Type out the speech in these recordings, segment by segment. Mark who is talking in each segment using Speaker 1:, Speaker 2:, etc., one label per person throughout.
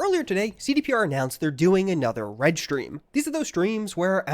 Speaker 1: earlier today, CDPR announced they're doing another Red stream. These are those streams where,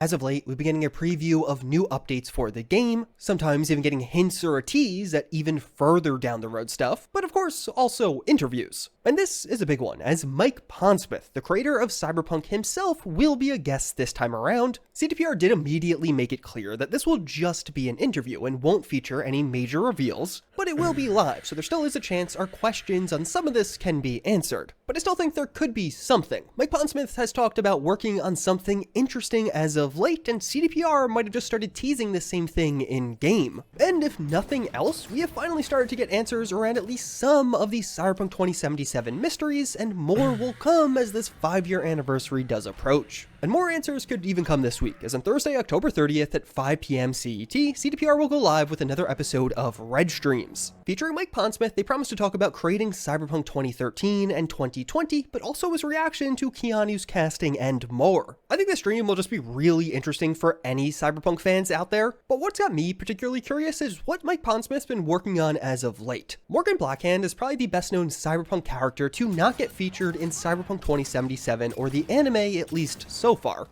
Speaker 1: as of late, we've been getting a preview of new updates for the game, sometimes even getting hints or a tease at even further down the road stuff, but of course, also interviews. And this is a big one, as Mike Pondsmith, the creator of Cyberpunk himself, will be a guest this time around. CDPR did immediately make it clear that this will just be an interview and won't feature any major reveals, but it will be live, so there still is a chance our questions on some of this can be answered. But I still think there could be something. Mike Pondsmith has talked about working on something interesting as of late, and CDPR might have just started teasing the same thing in-game. And if nothing else, we have finally started to get answers around at least some of these Cyberpunk 2077 mysteries, and more will come as this 5-year anniversary does approach. And more answers could even come this week, as on Thursday, October 30th at 5 p.m. CET, CDPR will go live with another episode of Red Streams. Featuring Mike Pondsmith, they promise to talk about creating Cyberpunk 2013 and 2020, but also his reaction to Keanu's casting and more. I think this stream will just be really interesting for any Cyberpunk fans out there, but what's got me particularly curious is what Mike Pondsmith's been working on as of late. Morgan Blackhand is probably the best known Cyberpunk character to not get featured in Cyberpunk 2077 or the anime, at least so far.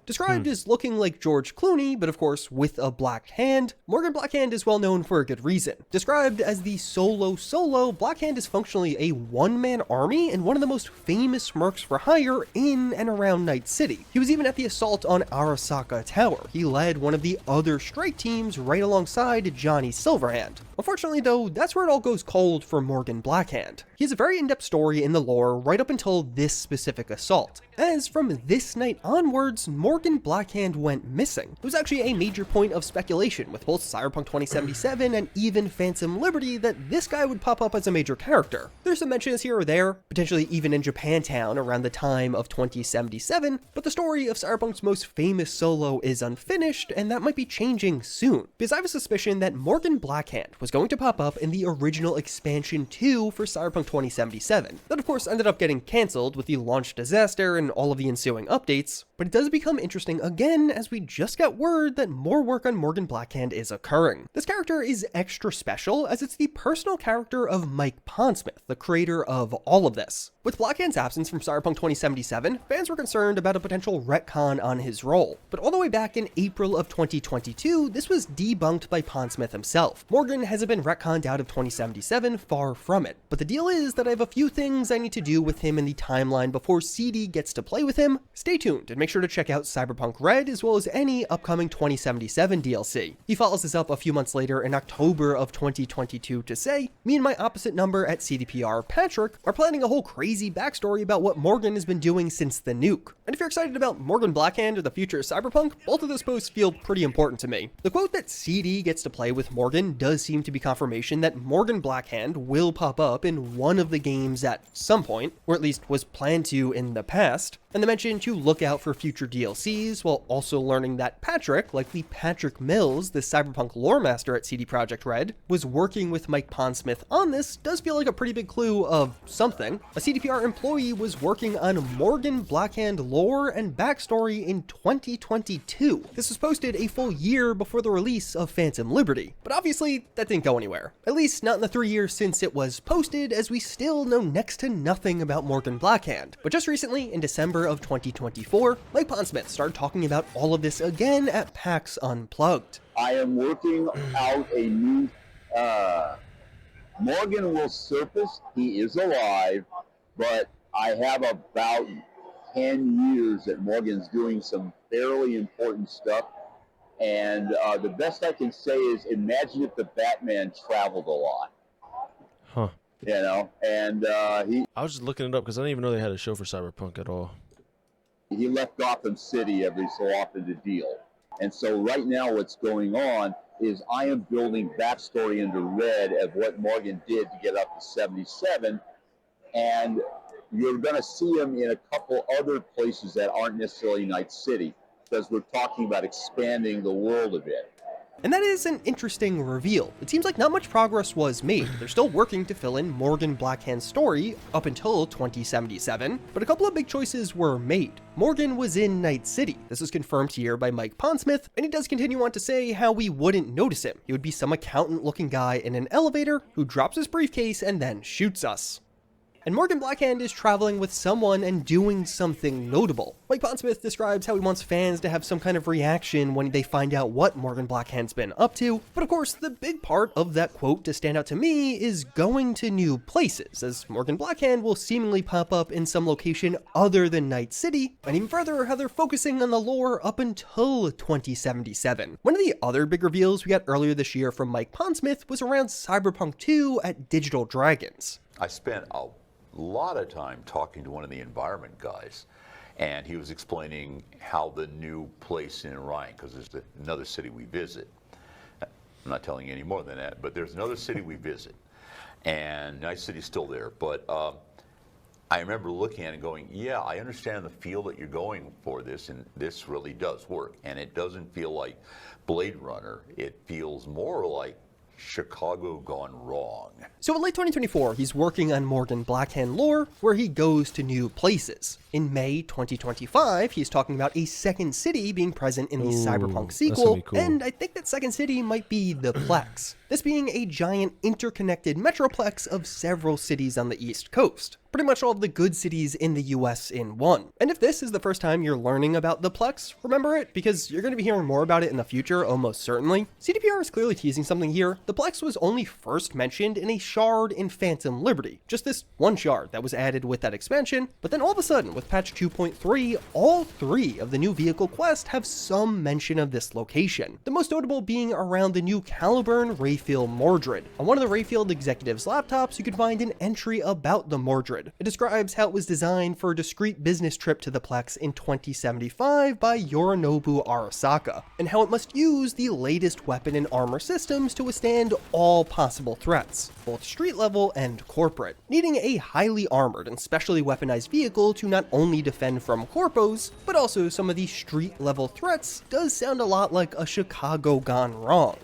Speaker 1: Described as looking like George Clooney, but of course with a black hand, Morgan Blackhand is well known for a good reason. Described as the solo, Blackhand is functionally a one-man army and one of the most famous mercs for hire in and around Night City. He was even at the assault on Arasaka Tower. He led one of the other strike teams right alongside Johnny Silverhand. Unfortunately though, that's where it all goes cold for Morgan Blackhand. He has a very in-depth story in the lore right up until this specific assault, as from this night onwards, Morgan Blackhand went missing. It was actually a major point of speculation with both Cyberpunk 2077 and even Phantom Liberty that this guy would pop up as a major character. There's some mentions here or there, potentially even in Japantown around the time of 2077, but the story of Cyberpunk's most famous solo is unfinished, and that might be changing soon, because I have a suspicion that Morgan Blackhand was going to pop up in the original expansion 2 for Cyberpunk 2077. That of course ended up getting cancelled with the launch disaster and all of the ensuing updates, but it does become interesting again as we just got word that more work on Morgan Blackhand is occurring. This character is extra special as it's the personal character of Mike Pondsmith, the creator of all of this. With Blackhand's absence from Cyberpunk 2077, fans were concerned about a potential retcon on his role, but all the way back in April of 2022, this was debunked by Pondsmith himself. Morgan hasn't been retconned out of 2077, far from it, but the deal is that I have a few things I need to do with him in the timeline before CD gets to play with him. Stay tuned and make sure to check out Cyberpunk Red as well as any upcoming 2077 DLC. He follows this up a few months later in October of 2022 to say, me and my opposite number at CDPR, Patrick, are planning a whole crazy backstory about what Morgan has been doing since the nuke. And if you're excited about Morgan Blackhand or the future of Cyberpunk, both of those posts feel pretty important to me. The quote that CD gets to play with Morgan does seem to be confirmation that Morgan Blackhand will pop up in one of the games at some point, or at least was planned to in the past, and the mention to look out for future DLCs, while also learning that Patrick, likely Patrick Mills, the Cyberpunk lore master at CD Projekt Red, was working with Mike Pondsmith on this, does feel like a pretty big clue of something. A CDPR employee was working on Morgan Blackhand lore and backstory in 2022. This was posted a full year before the release of Phantom Liberty, but obviously that didn't go anywhere. At least not in the 3 years since it was posted, as we still know next to nothing about Morgan Blackhand. But just recently, in December of 2024, Mike Pondsmith started talking about all of this again at PAX Unplugged.
Speaker 2: I am working out a new, Morgan will surface, he is alive, but I have about 10 years that Morgan's doing some fairly important stuff, and the best I can say is imagine if the Batman traveled a lot.
Speaker 3: Huh.
Speaker 2: You know, and
Speaker 3: I was just looking it up because I didn't even know they had a show for Cyberpunk at all.
Speaker 2: He left Gotham City every so often to deal. And so right now what's going on is I am building backstory into Red of what Morgan did to get up to 77. And you're going to see him in a couple other places that aren't necessarily Night City, because we're talking about expanding the world a bit.
Speaker 1: And that is an interesting reveal. It seems like not much progress was made. They're still working to fill in Morgan Blackhand's story up until 2077, but a couple of big choices were made. Morgan was in Night City. This is confirmed here by Mike Pondsmith, and he does continue on to say how we wouldn't notice him. He would be some accountant-looking guy in an elevator who drops his briefcase and then shoots us. and Morgan Blackhand is traveling with someone and doing something notable. Mike Pondsmith describes how he wants fans to have some kind of reaction when they find out what Morgan Blackhand's been up to, but of course the big part of that quote to stand out to me is going to new places, as Morgan Blackhand will seemingly pop up in some location other than Night City, and even further how they're focusing on the lore up until 2077. One of the other big reveals we got earlier this year from Mike Pondsmith was around Cyberpunk 2 at Digital Dragons.
Speaker 4: I spent a lot of time talking to one of the environment guys, and he was explaining how the new place in Orion, because there's another city we visit. I'm not telling you any more than that, but there's another city we visit, and Night City's still there. But I remember looking at it and going, yeah, I understand the feel that you're going for this, and this really does work. And it doesn't feel like Blade Runner. It feels more like Chicago gone wrong.
Speaker 1: So in late 2024, he's working on Morgan Blackhand lore, where he goes to new places. In May 2025, he's talking about a second city being present in the Cyberpunk sequel,
Speaker 3: cool.
Speaker 1: And I think that second city might be the Plex. This being a giant interconnected metroplex of several cities on the East Coast. Pretty much all of the good cities in the US in one. And if this is the first time you're learning about the Plex, remember it, because you're going to be hearing more about it in the future, almost certainly. CDPR is clearly teasing something here. The Plex was only first mentioned in a shard in Phantom Liberty. Just this one shard that was added with that expansion, but then all of a sudden, with patch 2.3, all 3 of the new vehicle quests have some mention of this location. The most notable being around the new Caliburn Rayfield Mordred. On one of the Rayfield executives' laptops, you could find an entry about the Mordred. It describes how it was designed for a discreet business trip to the Plex in 2075 by Yorinobu Arasaka, and how it must use the latest weapon and armor systems to withstand all possible threats, both street level and corporate, needing a highly armored and specially weaponized vehicle to not only defend from corpos, but also some of the street level threats. Does sound a lot like a Chicago gone wrong.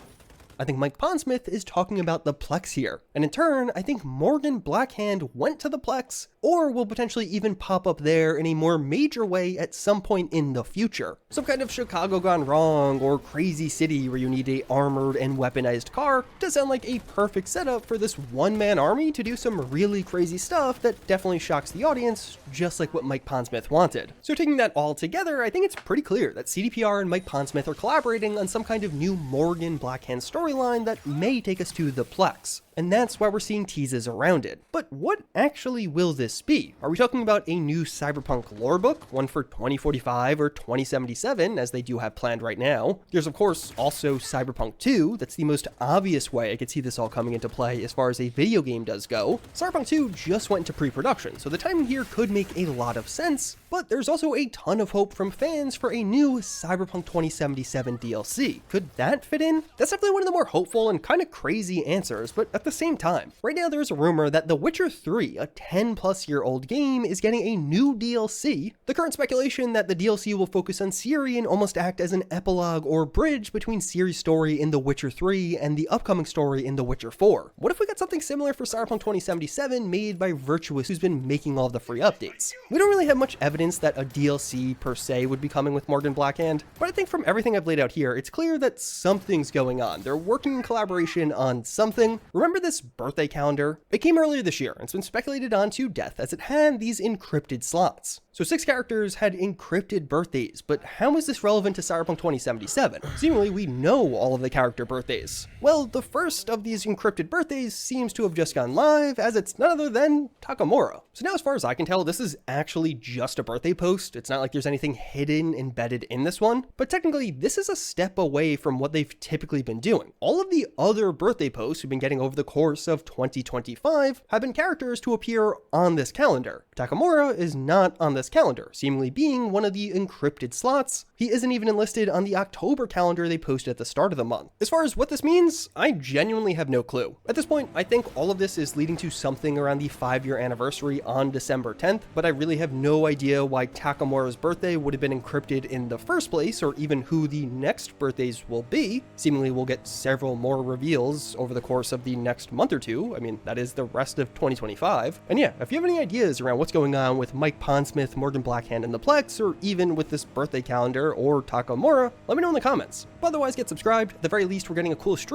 Speaker 1: I think Mike Pondsmith is talking about the Plex here, and in turn, I think Morgan Blackhand went to the Plex, or will potentially even pop up there in a more major way at some point in the future. Some kind of Chicago gone wrong, or crazy city where you need a armored and weaponized car, does sound like a perfect setup for this one-man army to do some really crazy stuff that definitely shocks the audience, just like what Mike Pondsmith wanted. So taking that all together, I think it's pretty clear that CDPR and Mike Pondsmith are collaborating on some kind of new Morgan Blackhand storyline that may take us to the Plex. And that's why we're seeing teases around it. But what actually will this be? Are we talking about a new Cyberpunk lore book, one for 2045 or 2077, as they do have planned right now? There's of course also Cyberpunk 2, that's the most obvious way I could see this all coming into play as far as a video game does go. Cyberpunk 2 just went into pre-production, so the timing here could make a lot of sense, but there's also a ton of hope from fans for a new Cyberpunk 2077 DLC. Could that fit in? That's definitely one of the more hopeful and kind of crazy answers, but at the same time, right now there's a rumor that The Witcher 3, a 10-plus-year-old game, is getting a new DLC. The current speculation that the DLC will focus on Ciri and almost act as an epilogue or bridge between Ciri's story in The Witcher 3 and the upcoming story in The Witcher 4. What if we got something similar for Cyberpunk 2077 made by Virtuous, who's been making all the free updates? We don't really have much evidence that a DLC per se would be coming with Morgan Blackhand, but I think from everything I've laid out here, it's clear that something's going on. They're working in collaboration on something. Remember this birthday calendar? It came earlier this year, and it's been speculated on to death as it had these encrypted slots. So 6 characters had encrypted birthdays, but how is this relevant to Cyberpunk 2077? Seemingly we know all of the character birthdays. Well, the first of these encrypted birthdays seems to have just gone live, as it's none other than Takamura. So now as far as I can tell, this is actually just a birthday post. It's not like there's anything hidden embedded in this one, but technically this is a step away from what they've typically been doing. All of the other birthday posts we've been getting over the course of 2025 have been characters to appear on this calendar. Takamura is not on this calendar, seemingly being one of the encrypted slots. He isn't even enlisted on the October calendar they posted at the start of the month. As far as what this means, I genuinely have no clue. At this point, I think all of this is leading to something around the 5-year anniversary on December 10th, but I really have no idea why Takamura's birthday would have been encrypted in the first place, or even who the next birthdays will be. Seemingly we'll get several more reveals over the course of the next month or two. I mean, that is the rest of 2025. And yeah, if you have any ideas around what's going on with Mike Pondsmith, Morgan Blackhand, and the Plex, or even with this birthday calendar or Takamura, let me know in the comments. But otherwise, get subscribed. At the very least, we're getting a cool stream